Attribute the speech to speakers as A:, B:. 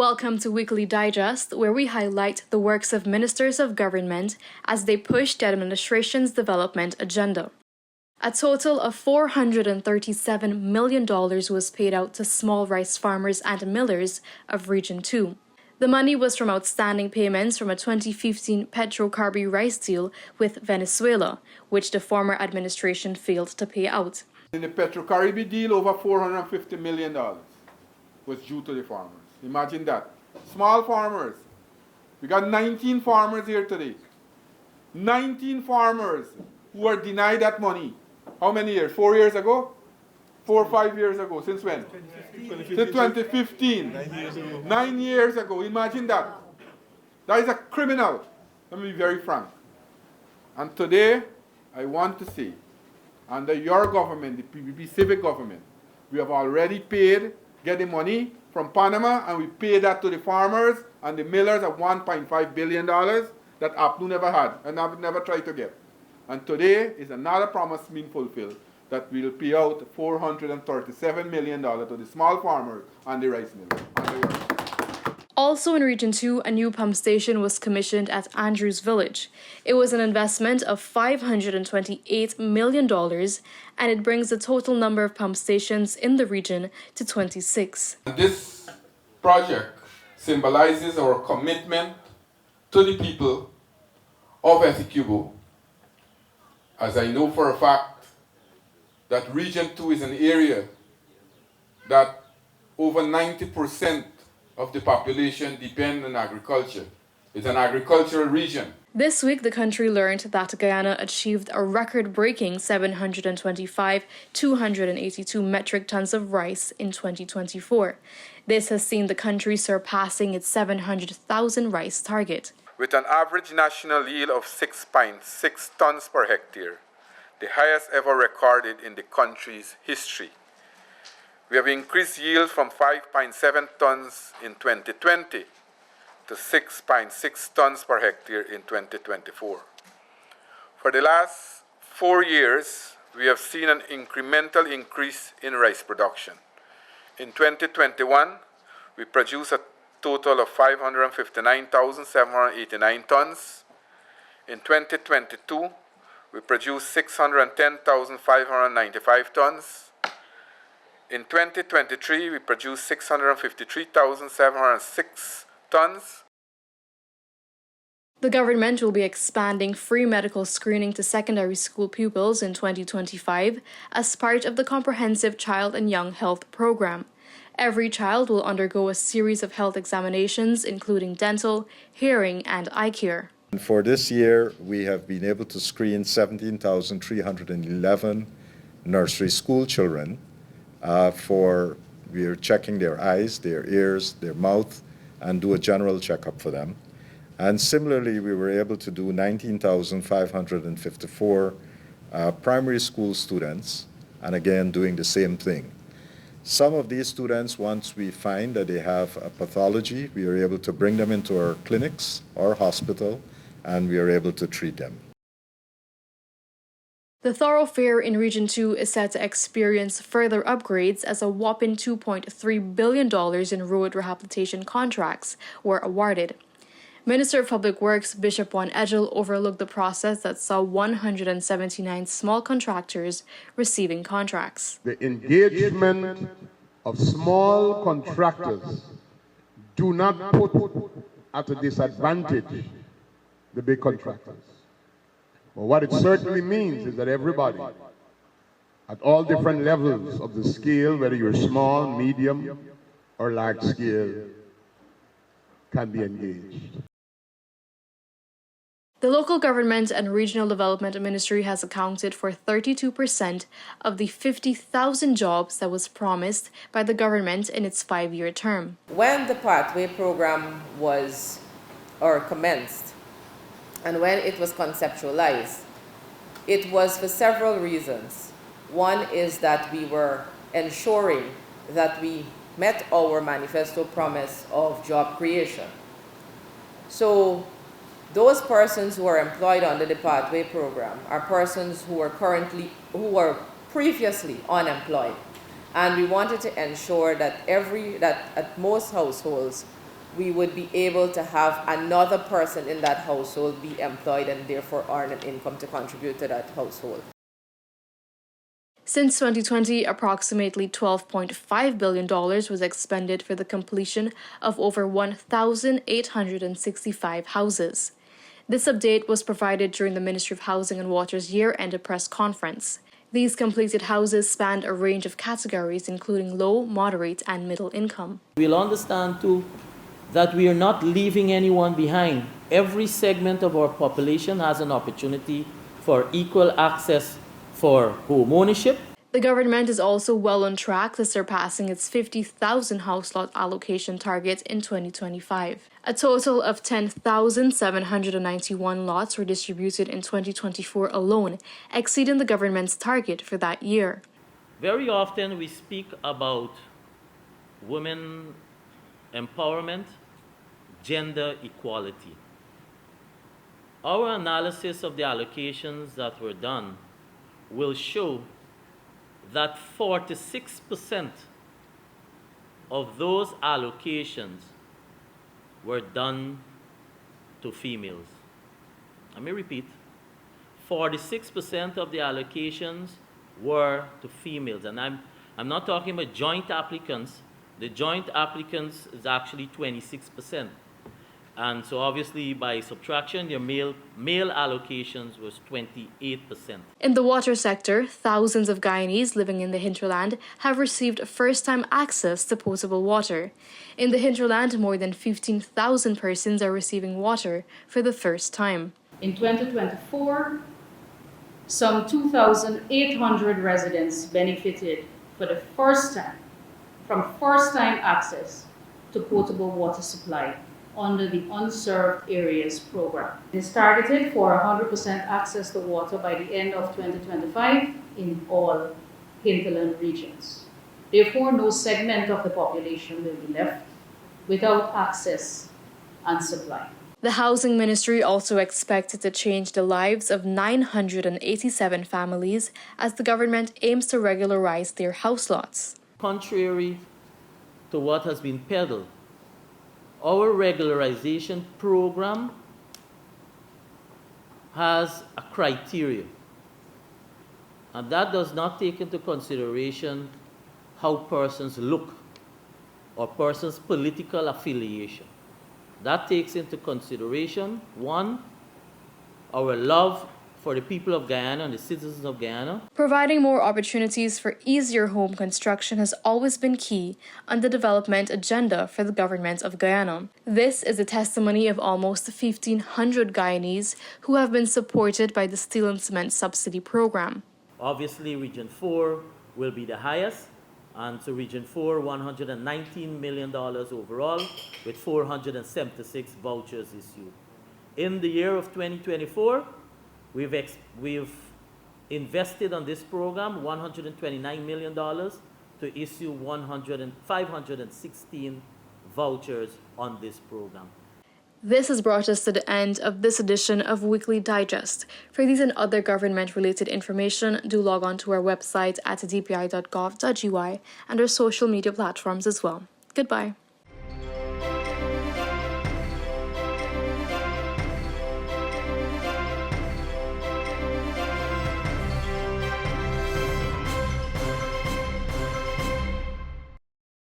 A: Welcome to Weekly Digest, where we highlight the works of ministers of government as they push the administration's development agenda. A total of $437 million was paid out to small rice farmers and millers of Region 2. The money was from outstanding payments from a 2015 Petrocarbi rice deal with Venezuela, which the former administration failed to pay out.
B: In the Petrocarbi deal, over $450 million was due to the farmers. Imagine that. Small farmers. We got 19 farmers here today. 19 farmers who were denied that money. How many years? 4 years ago? 4 or 5 years ago. Since when? 2015. Since 2015.
C: 9 years ago.
B: 9 years ago. Imagine that. That is a criminal. Let me be very frank. And today, I want to say, under your government, the PPP civic government, we have already paid, get the money from Panama, and we paid that to the farmers and the millers of $1.5 billion that APNU never had and never tried to get. And today is another promise being fulfilled that we'll pay out $437 million to the small farmers and the rice millers.
A: Also in Region 2, a new pump station was commissioned at Andrews Village. It was an investment of $528 million, and it brings the total number of pump stations in the region to 26.
B: This project symbolizes our commitment to the people of Essequibo, as I know for a fact that Region 2 is an area that over 90% of the population depend on agriculture. It's an agricultural region.
A: This week, the country learned that Guyana achieved a record-breaking 725,282 metric tons of rice in 2024. This has seen the country surpassing its 700,000 rice target.
B: With an average national yield of 6.6 tons per hectare, the highest ever recorded in the country's history. We have increased yield from 5.7 tons in 2020 to 6.6 tons per hectare in 2024. For the last 4 years, we have seen an incremental increase in rice production. In 2021, we produced a total of 559,789 tons. In 2022, we produced 610,595 tons. In 2023, we produced 653,706 tons.
A: The government will be expanding free medical screening to secondary school pupils in 2025 as part of the Comprehensive Child and Young Health Program. Every child will undergo a series of health examinations, including dental, hearing, and eye care.
C: For this year, we have been able to screen 17,311 nursery school children. We are checking their eyes, their ears, their mouth, and do a general checkup for them. And similarly, we were able to do 19,554 primary school students, and again, doing the same thing. Some of these students, once we find that they have a pathology, we are able to bring them into our clinics or hospital, and we are able to treat them.
A: The thoroughfare in Region 2 is set to experience further upgrades as a whopping $2.3 billion in road rehabilitation contracts were awarded. Minister of Public Works Bishop Juan Edgell overlooked the process that saw 179 small contractors receiving contracts.
D: The engagement of small contractors do not put at a disadvantage the big contractors. But what it certainly means is that everybody, at all different levels of the scale, whether you're small, medium, or large scale, can be engaged.
A: The local government and regional development ministry has accounted for 32% of the 50,000 jobs that was promised by the government in its 5-year term.
E: When the Pathway program was commenced, and when it was conceptualized, it was for several reasons. One is that we were ensuring that we met our manifesto promise of job creation. So those persons who are employed under the Pathway program are persons who were previously unemployed. And we wanted to ensure that at most households we would be able to have another person in that household be employed and therefore earn an income to contribute to that household.
A: Since 2020, approximately $12.5 billion was expended for the completion of over 1,865 houses. This update was provided during the Ministry of Housing and Water's year-end press conference. These completed houses spanned a range of categories, including low, moderate, and middle income.
F: We'll understand, too, that we are not leaving anyone behind. Every segment of our population has an opportunity for equal access for home ownership.
A: The government is also well on track to surpassing its 50,000 house lot allocation target in 2025. A total of 10,791 lots were distributed in 2024 alone, exceeding the government's target for that year.
F: Very often we speak about women empowerment, gender equality. Our analysis of the allocations that were done will show that 46% of those allocations were done to females. Let me repeat, 46% of the allocations were to females. And I'm not talking about joint applicants. The joint applicants is actually 26%. And so obviously by subtraction, their male allocations was 28%.
A: In the water sector, thousands of Guyanese living in the hinterland have received first-time access to potable water. In the hinterland, more than 15,000 persons are receiving water for the first time.
G: In 2024, some 2,800 residents benefited for the first time from first-time access to potable water supply under the Unserved Areas Program. It is targeted for 100% access to water by the end of 2025 in all hinterland regions. Therefore, no segment of the population will be left without access and supply.
A: The Housing Ministry also expected to change the lives of 987 families as the government aims to regularize their house lots.
F: Contrary to what has been peddled, our regularization program has a criteria, and that does not take into consideration how persons look or persons' political affiliation. That takes into consideration, one, our love for the people of Guyana and the citizens of Guyana.
A: Providing more opportunities for easier home construction has always been key on the development agenda for the government of Guyana. This is a testimony of almost 1,500 Guyanese who have been supported by the Steel and Cement Subsidy Program.
F: Obviously, Region 4 will be the highest, and so Region 4, $119 million overall, with 476 vouchers issued. In the year of 2024, we've invested on this program $129 million to issue 516 vouchers on this program.
A: This has brought us to the end of this edition of Weekly Digest. For these and other government-related information, do log on to our website at dpi.gov.gy and our social media platforms as well. Goodbye.